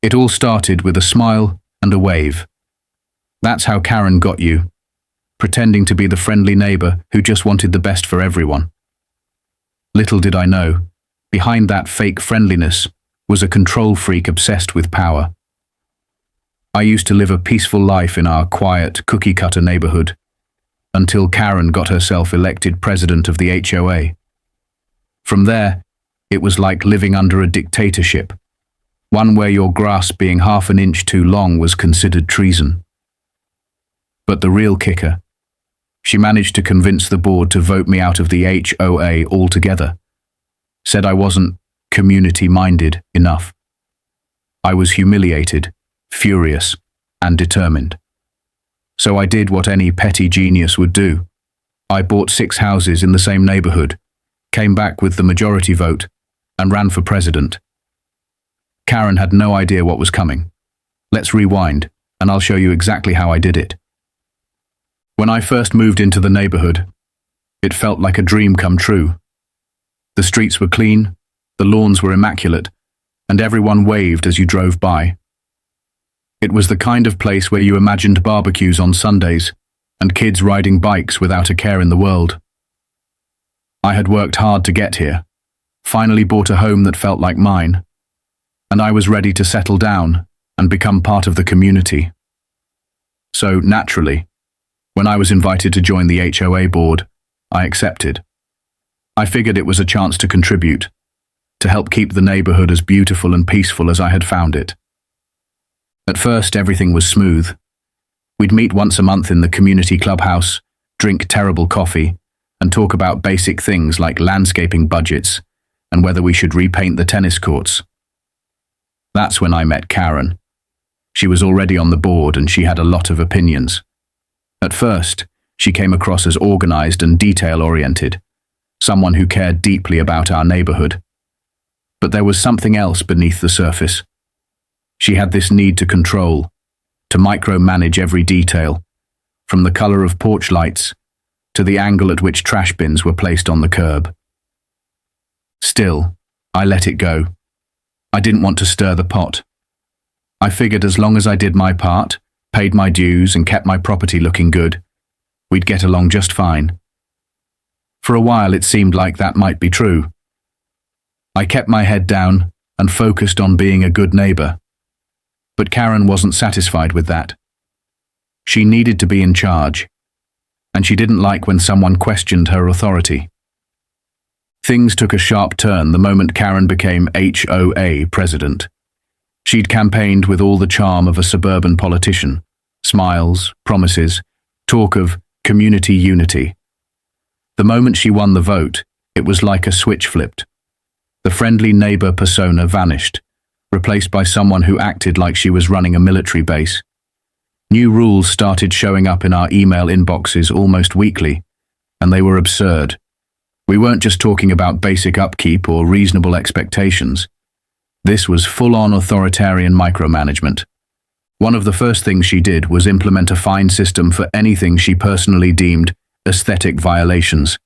It all started with a smile and a wave. That's how Karen got you, pretending to be the friendly neighbor who just wanted the best for everyone. Little did I know, behind that fake friendliness was a control freak obsessed with power. I used to live a peaceful life in our quiet, cookie-cutter neighborhood, until Karen got herself elected president of the HOA. From there, it was like living under a dictatorship, one where your grass being half an inch too long was considered treason. But the real kicker, she managed to convince the board to vote me out of the HOA altogether. Said I wasn't community-minded enough. I was humiliated, furious, and determined. So I did what any petty genius would do. I bought 6 houses in the same neighborhood, came back with the majority vote, and ran for president. Karen had no idea what was coming. Let's rewind, and I'll show you exactly how I did it. When I first moved into the neighborhood, it felt like a dream come true. The streets were clean, the lawns were immaculate, and everyone waved as you drove by. It was the kind of place where you imagined barbecues on Sundays and kids riding bikes without a care in the world. I had worked hard to get here, finally bought a home that felt like mine, and I was ready to settle down and become part of the community. So, naturally, when I was invited to join the HOA board, I accepted. I figured it was a chance to contribute, to help keep the neighborhood as beautiful and peaceful as I had found it. At first, everything was smooth. We'd meet once a month in the community clubhouse, drink terrible coffee, and talk about basic things like landscaping budgets and whether we should repaint the tennis courts. That's when I met Karen. She was already on the board and she had a lot of opinions. At first, she came across as organized and detail-oriented, someone who cared deeply about our neighborhood. But there was something else beneath the surface. She had this need to control, to micromanage every detail, from the color of porch lights to the angle at which trash bins were placed on the curb. Still, I let it go. I didn't want to stir the pot. I figured as long as I did my part, paid my dues, and kept my property looking good, we'd get along just fine. For a while it seemed like that might be true. I kept my head down and focused on being a good neighbor. But Karen wasn't satisfied with that. She needed to be in charge, and she didn't like when someone questioned her authority. Things took a sharp turn the moment Karen became HOA president. She'd campaigned with all the charm of a suburban politician, smiles, promises, talk of community unity. The moment she won the vote, it was like a switch flipped. The friendly neighbor persona vanished, replaced by someone who acted like she was running a military base. New rules started showing up in our email inboxes almost weekly, and they were absurd. We weren't just talking about basic upkeep or reasonable expectations. This was full-on authoritarian micromanagement. One of the first things she did was implement a fine system for anything she personally deemed aesthetic violations.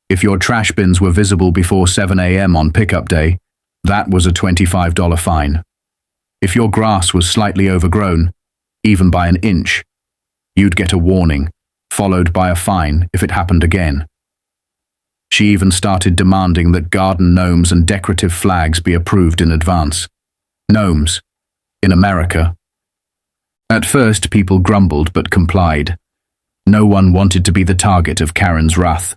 If your trash bins were visible before 7 a.m. on pickup day, that was a $25 fine. If your grass was slightly overgrown, even by an inch, you'd get a warning, followed by a fine if it happened again. She even started demanding that garden gnomes and decorative flags be approved in advance. Gnomes. In America. At first, people grumbled but complied. No one wanted to be the target of Karen's wrath.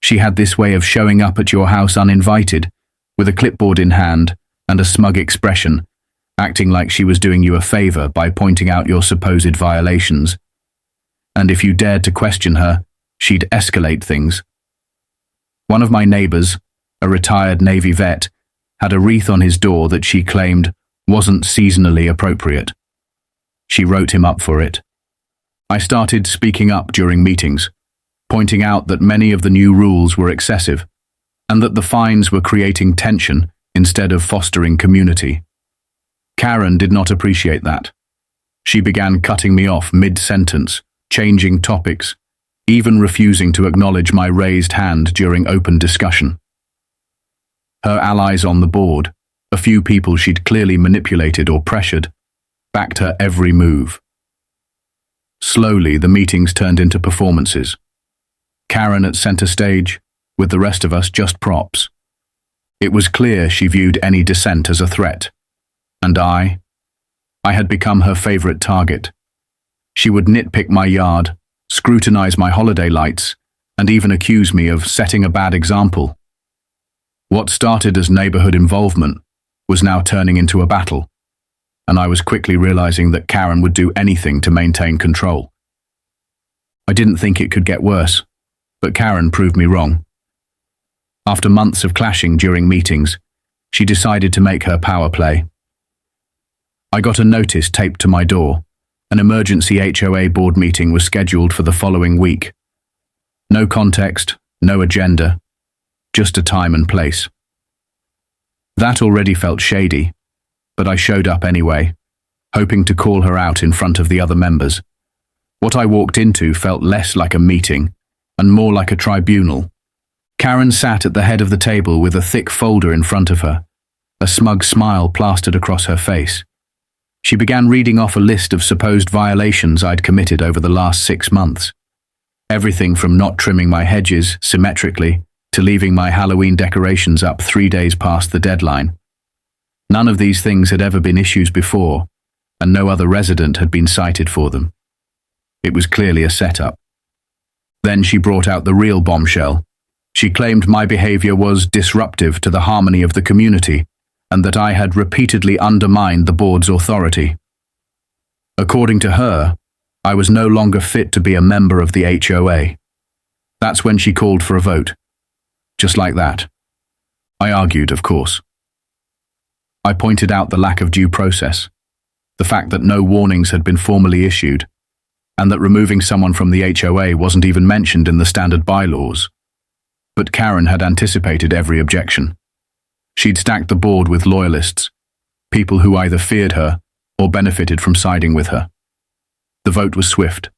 She had this way of showing up at your house uninvited, with a clipboard in hand and a smug expression, acting like she was doing you a favor by pointing out your supposed violations. And if you dared to question her, she'd escalate things. One of my neighbors, a retired Navy vet, had a wreath on his door that she claimed wasn't seasonally appropriate. She wrote him up for it. I started speaking up during meetings, pointing out that many of the new rules were excessive, and that the fines were creating tension instead of fostering community. Karen did not appreciate that. She began cutting me off mid-sentence, changing topics, even refusing to acknowledge my raised hand during open discussion. Her allies on the board, A few people she'd clearly manipulated or pressured backed her every move. Slowly, the meetings turned into performances. Karen at center stage, with the rest of us just props. It was clear she viewed any dissent as a threat. And I had become her favorite target. She would nitpick my yard, scrutinize my holiday lights, and even accuse me of setting a bad example. What started as neighborhood involvement was now turning into a battle, and I was quickly realizing that Karen would do anything to maintain control. I didn't think it could get worse, but Karen proved me wrong. After months of clashing during meetings, she decided to make her power play. I got a notice taped to my door. An emergency HOA board meeting was scheduled for the following week. No context, no agenda, just a time and place. That already felt shady, but I showed up anyway, hoping to call her out in front of the other members. What I walked into felt less like a meeting and more like a tribunal. Karen sat at the head of the table with a thick folder in front of her, a smug smile plastered across her face. She began reading off a list of supposed violations I'd committed over the last 6 months. Everything from not trimming my hedges symmetrically to leaving my Halloween decorations up 3 days past the deadline. None of these things had ever been issues before, and no other resident had been cited for them. It was clearly a setup. Then she brought out the real bombshell. She claimed my behavior was disruptive to the harmony of the community, and that I had repeatedly undermined the board's authority. According to her, I was no longer fit to be a member of the HOA. That's when she called for a vote. Just like that. I argued, of course. I pointed out the lack of due process, the fact that no warnings had been formally issued, and that removing someone from the HOA wasn't even mentioned in the standard bylaws. But Karen had anticipated every objection. She'd stacked the board with loyalists, people who either feared her or benefited from siding with her. The vote was swift.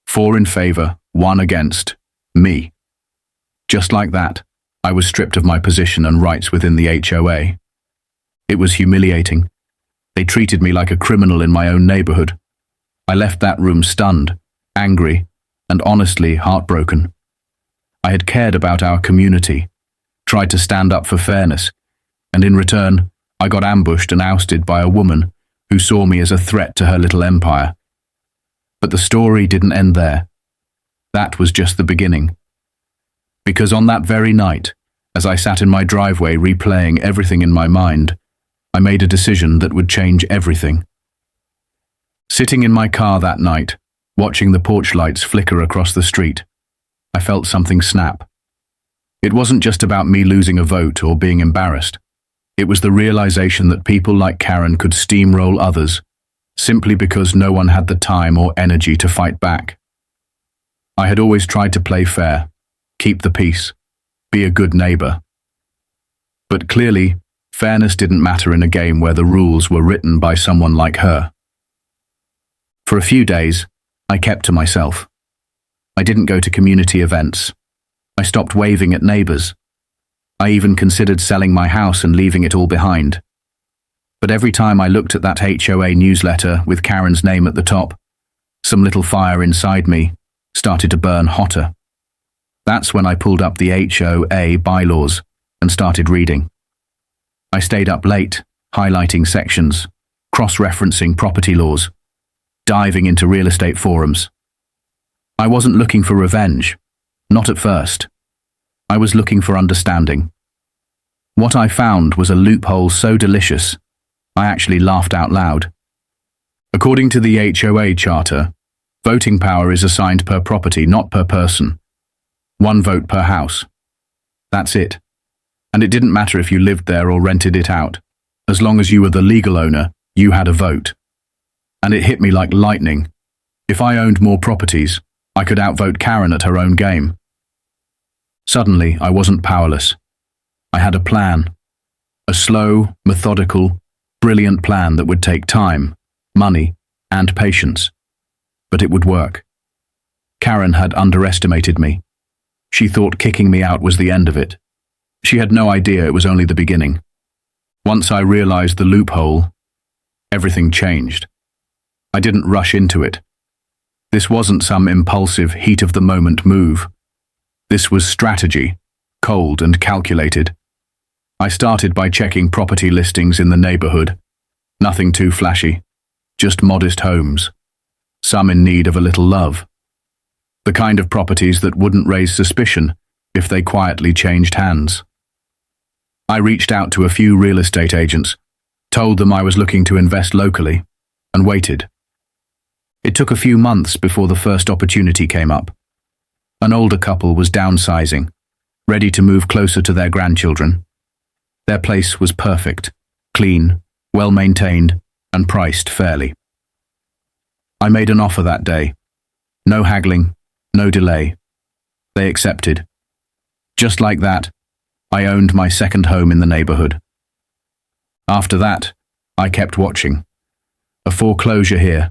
4 in favor, 1 against, me. Just like that, I was stripped of my position and rights within the HOA. It was humiliating. They treated me like a criminal in my own neighborhood. I left that room stunned, angry, and honestly heartbroken. I had cared about our community, tried to stand up for fairness, and in return, I got ambushed and ousted by a woman who saw me as a threat to her little empire. But the story didn't end there. That was just the beginning. Because on that very night, as I sat in my driveway replaying everything in my mind, I made a decision that would change everything. Sitting in my car that night, watching the porch lights flicker across the street, I felt something snap. It wasn't just about me losing a vote or being embarrassed. It was the realization that people like Karen could steamroll others simply because no one had the time or energy to fight back. I had always tried to play fair, keep the peace, be a good neighbor. But clearly, fairness didn't matter in a game where the rules were written by someone like her. For a few days, I kept to myself. I didn't go to community events. I stopped waving at neighbors. I even considered selling my house and leaving it all behind. But every time I looked at that HOA newsletter with Karen's name at the top, some little fire inside me started to burn hotter. That's when I pulled up the HOA bylaws and started reading. I stayed up late, highlighting sections, cross-referencing property laws, diving into real estate forums. I wasn't looking for revenge, not at first. I was looking for understanding. What I found was a loophole so delicious, I actually laughed out loud. According to the HOA charter, voting power is assigned per property, not per person. 1 vote per house. That's it. And it didn't matter if you lived there or rented it out. As long as you were the legal owner, you had a vote. And it hit me like lightning. If I owned more properties, I could outvote Karen at her own game. Suddenly, I wasn't powerless. I had a plan. A slow, methodical, brilliant plan that would take time, money, and patience. But it would work. Karen had underestimated me. She thought kicking me out was the end of it. She had no idea it was only the beginning. Once I realized the loophole, everything changed. I didn't rush into it. This wasn't some impulsive, heat-of-the-moment move. This was strategy, cold and calculated. I started by checking property listings in the neighborhood. Nothing too flashy, just modest homes, some in need of a little love. The kind of properties that wouldn't raise suspicion if they quietly changed hands. I reached out to a few real estate agents, told them I was looking to invest locally, and waited. It took a few months before the first opportunity came up. An older couple was downsizing, ready to move closer to their grandchildren. Their place was perfect, clean, well-maintained, and priced fairly. I made an offer that day. No haggling, no delay. They accepted. Just like that, I owned my second home in the neighborhood. After that, I kept watching. A foreclosure here,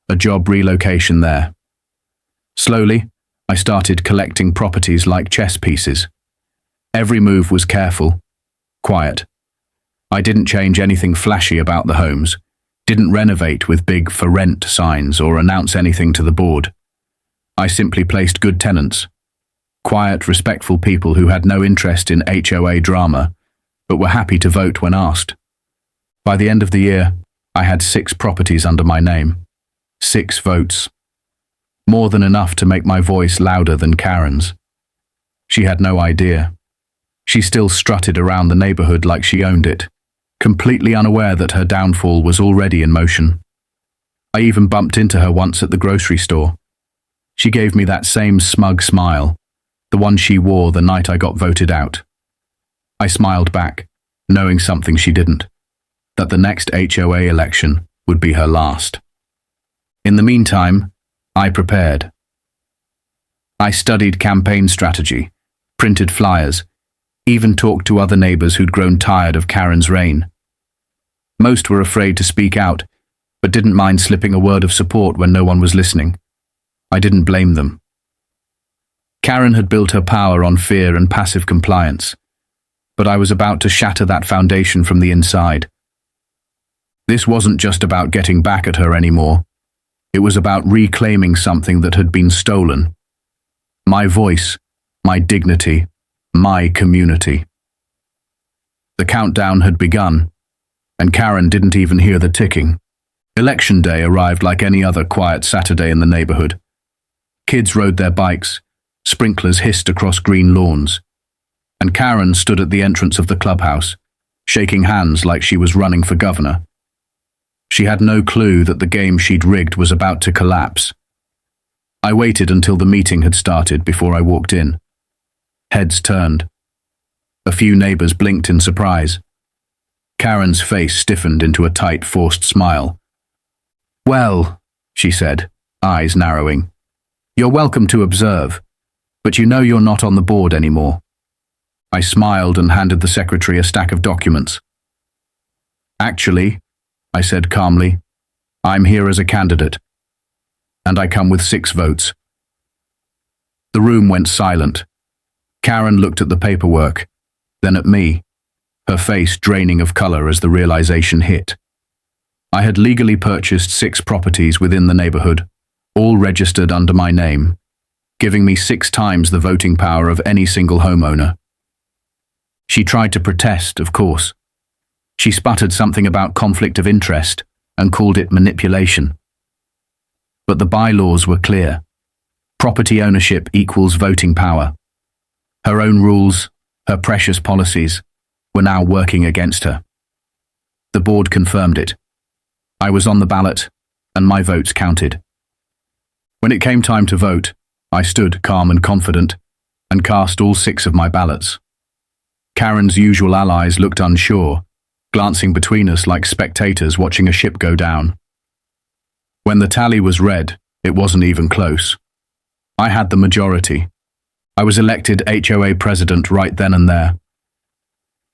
a job relocation there. Slowly, I started collecting properties like chess pieces. Every move was careful, quiet. I didn't change anything flashy about the homes, didn't renovate with big "for rent" signs or announce anything to the board. I simply placed good tenants, quiet, respectful people who had no interest in HOA drama, but were happy to vote when asked. By the end of the year, I had 6 properties under my name. 6 votes. More than enough to make my voice louder than Karen's. She had no idea. She still strutted around the neighborhood like she owned it, completely unaware that her downfall was already in motion. I even bumped into her once at the grocery store. She gave me that same smug smile, the one she wore the night I got voted out. I smiled back, knowing something she didn't, that the next HOA election would be her last. In the meantime, I prepared. I studied campaign strategy, printed flyers, even talked to other neighbors who'd grown tired of Karen's reign. Most were afraid to speak out, but didn't mind slipping a word of support when no one was listening. I didn't blame them. Karen had built her power on fear and passive compliance, but I was about to shatter that foundation from the inside. This wasn't just about getting back at her anymore. It was about reclaiming something that had been stolen. My voice, my dignity, my community. The countdown had begun, and Karen didn't even hear the ticking. Election day arrived like any other quiet Saturday in the neighborhood. Kids rode their bikes, sprinklers hissed across green lawns, and Karen stood at the entrance of the clubhouse, shaking hands like she was running for governor. She had no clue that the game she'd rigged was about to collapse. I waited until the meeting had started before I walked in. Heads turned. A few neighbors blinked in surprise. Karen's face stiffened into a tight, forced smile. "Well," she said, eyes narrowing, "you're welcome to observe, but you know you're not on the board anymore." I smiled and handed the secretary a stack of documents. "Actually," I said calmly, "I'm here as a candidate, and I come with 6 votes." The room went silent. Karen looked at the paperwork, then at me, her face draining of color as the realization hit. I had legally purchased 6 properties within the neighborhood, all registered under my name, giving me 6 times the voting power of any single homeowner. She tried to protest, of course. She sputtered something about conflict of interest and called it manipulation. But the bylaws were clear. Property ownership equals voting power. Her own rules, her precious policies, were now working against her. The board confirmed it. I was on the ballot, and my votes counted. When it came time to vote, I stood calm and confident, and cast all 6 of my ballots. Karen's usual allies looked unsure, glancing between us like spectators watching a ship go down. When the tally was read, it wasn't even close. I had the majority. I was elected HOA president right then and there.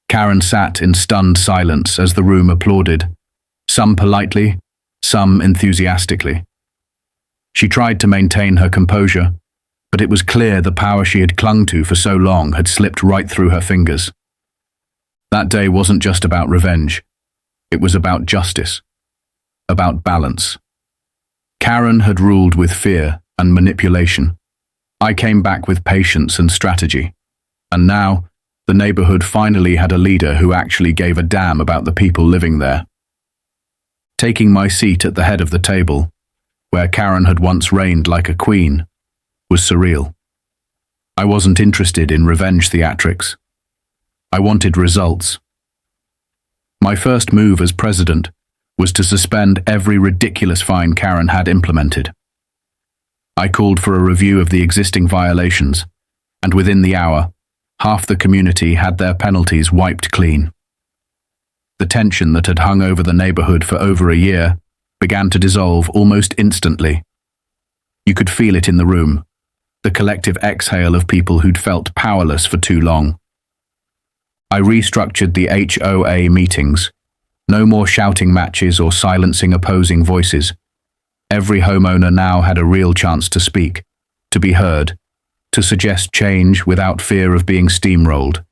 Karen sat in stunned silence as the room applauded, some politely, some enthusiastically. She tried to maintain her composure, but it was clear the power she had clung to for so long had slipped right through her fingers. That day wasn't just about revenge. It was about justice, about balance. Karen had ruled with fear and manipulation. I came back with patience and strategy. And now, the neighborhood finally had a leader who actually gave a damn about the people living there. Taking my seat at the head of the table, where Karen had once reigned like a queen, was surreal. I wasn't interested in revenge theatrics. I wanted results. My first move as president was to suspend every ridiculous fine Karen had implemented. I called for a review of the existing violations, and within the hour, half the community had their penalties wiped clean. The tension that had hung over the neighborhood for over a year began to dissolve almost instantly. You could feel it in the room, the collective exhale of people who'd felt powerless for too long. I restructured the HOA meetings. No more shouting matches or silencing opposing voices. Every homeowner now had a real chance to speak, to be heard, to suggest change without fear of being steamrolled.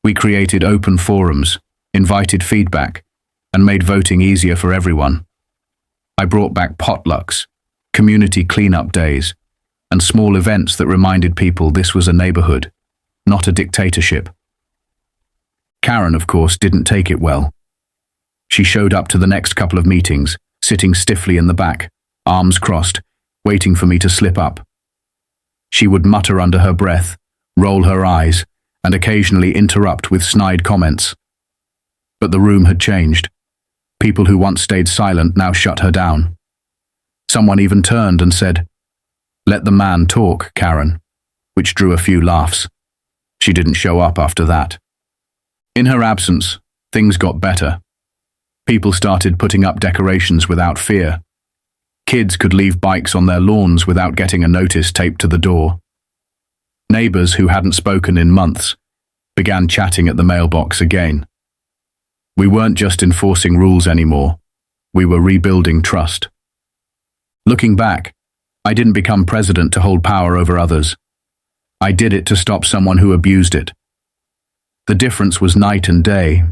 We created open forums, invited feedback, and made voting easier for everyone. I brought back potlucks, community cleanup days, and small events that reminded people this was a neighborhood, not a dictatorship. Karen, of course, didn't take it well. She showed up to the next couple of meetings, sitting stiffly in the back, arms crossed, waiting for me to slip up. She would mutter under her breath, roll her eyes, and occasionally interrupt with snide comments. But the room had changed. People who once stayed silent now shut her down. Someone even turned and said, "Let the man talk, Karen," which drew a few laughs. She didn't show up after that. In her absence, things got better. People started putting up decorations without fear. Kids could leave bikes on their lawns without getting a notice taped to the door. Neighbors who hadn't spoken in months began chatting at the mailbox again. We weren't just enforcing rules anymore. We were rebuilding trust. Looking back, I didn't become president to hold power over others. I did it to stop someone who abused it. The difference was night and day,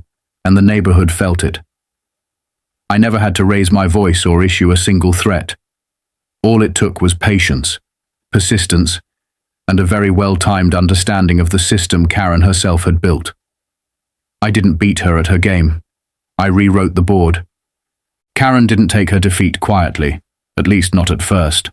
and the neighborhood felt it. I never had to raise my voice or issue a single threat. All it took was patience, persistence, and a very well-timed understanding of the system Karen herself had built. I didn't beat her at her game. I rewrote the board. Karen didn't take her defeat quietly, at least not at first.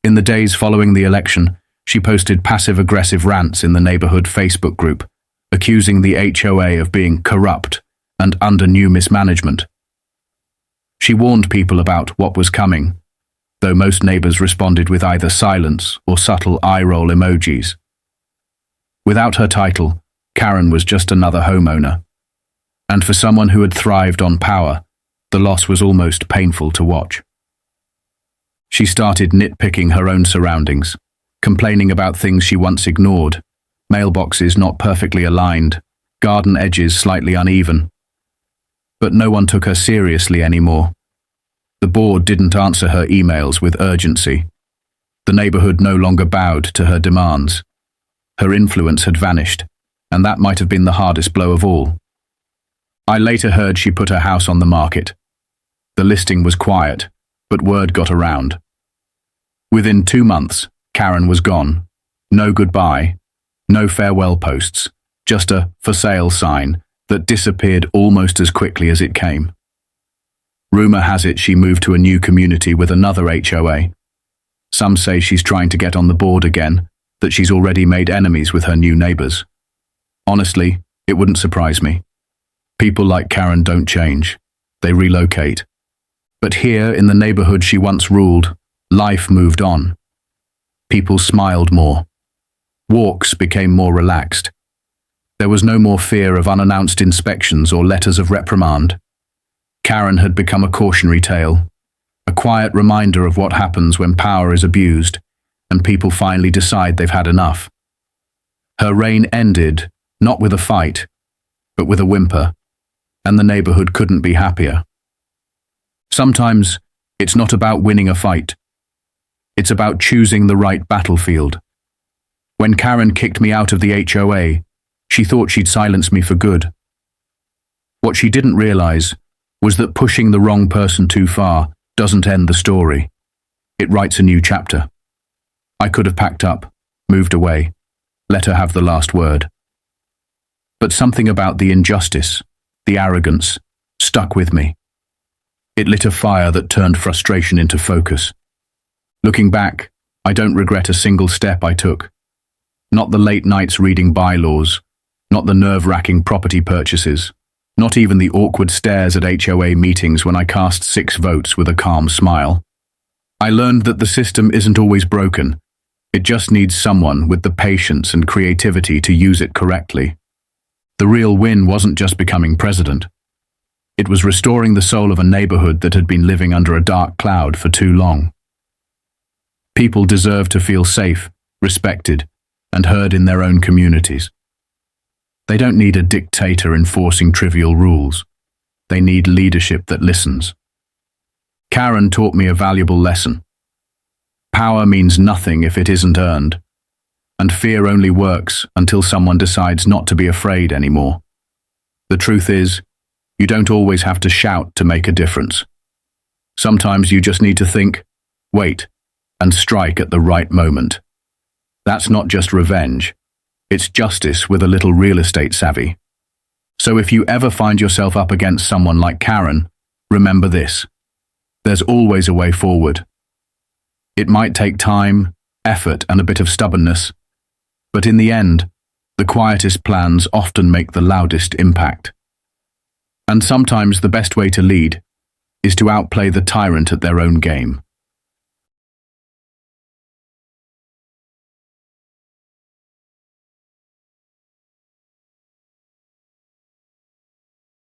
In the days following the election, she posted passive-aggressive rants in the neighborhood Facebook group, accusing the HOA of being corrupt and under new mismanagement. She warned people about what was coming, though most neighbors responded with either silence or subtle eye-roll emojis. Without her title, Karen was just another homeowner. And for someone who had thrived on power, the loss was almost painful to watch. She started nitpicking her own surroundings, complaining about things she once ignored, mailboxes not perfectly aligned, garden edges slightly uneven. But no one took her seriously anymore. The board didn't answer her emails with urgency. The neighborhood no longer bowed to her demands. Her influence had vanished, and that might have been the hardest blow of all. I later heard she put her house on the market. The listing was quiet, but word got around. Within 2 months, Karen was gone. No goodbye, no farewell posts, just a "for sale" sign that disappeared almost as quickly as it came. Rumor has it she moved to a new community with another HOA. Some say she's trying to get on the board again, that she's already made enemies with her new neighbors. Honestly, it wouldn't surprise me. People like Karen don't change. They relocate. But here, in the neighborhood she once ruled, life moved on. People smiled more. Walks became more relaxed. There was no more fear of unannounced inspections or letters of reprimand. Karen had become a cautionary tale, a quiet reminder of what happens when power is abused and people finally decide they've had enough. Her reign ended, not with a fight, but with a whimper, and the neighborhood couldn't be happier. Sometimes it's not about winning a fight. It's about choosing the right battlefield. When Karen kicked me out of the HOA, she thought she'd silence me for good. What she didn't realize was that pushing the wrong person too far doesn't end the story. It writes a new chapter. I could have packed up, moved away, let her have the last word. But something about the injustice, the arrogance, stuck with me. It lit a fire that turned frustration into focus. Looking back, I don't regret a single step I took. Not the late nights reading bylaws, not the nerve-wracking property purchases, not even the awkward stares at HOA meetings when I cast 6 votes with a calm smile. I learned that the system isn't always broken. It just needs someone with the patience and creativity to use it correctly. The real win wasn't just becoming president. It was restoring the soul of a neighborhood that had been living under a dark cloud for too long. People deserve to feel safe, respected, and heard in their own communities. They don't need a dictator enforcing trivial rules. They need leadership that listens. Karen taught me a valuable lesson. Power means nothing if it isn't earned, and fear only works until someone decides not to be afraid anymore. The truth is, you don't always have to shout to make a difference. Sometimes you just need to think, wait, and strike at the right moment. That's not just revenge. It's justice with a little real estate savvy. So if you ever find yourself up against someone like Karen, remember this. There's always a way forward. It might take time, effort, and a bit of stubbornness, but in the end, the quietest plans often make the loudest impact. And sometimes the best way to lead is to outplay the tyrant at their own game.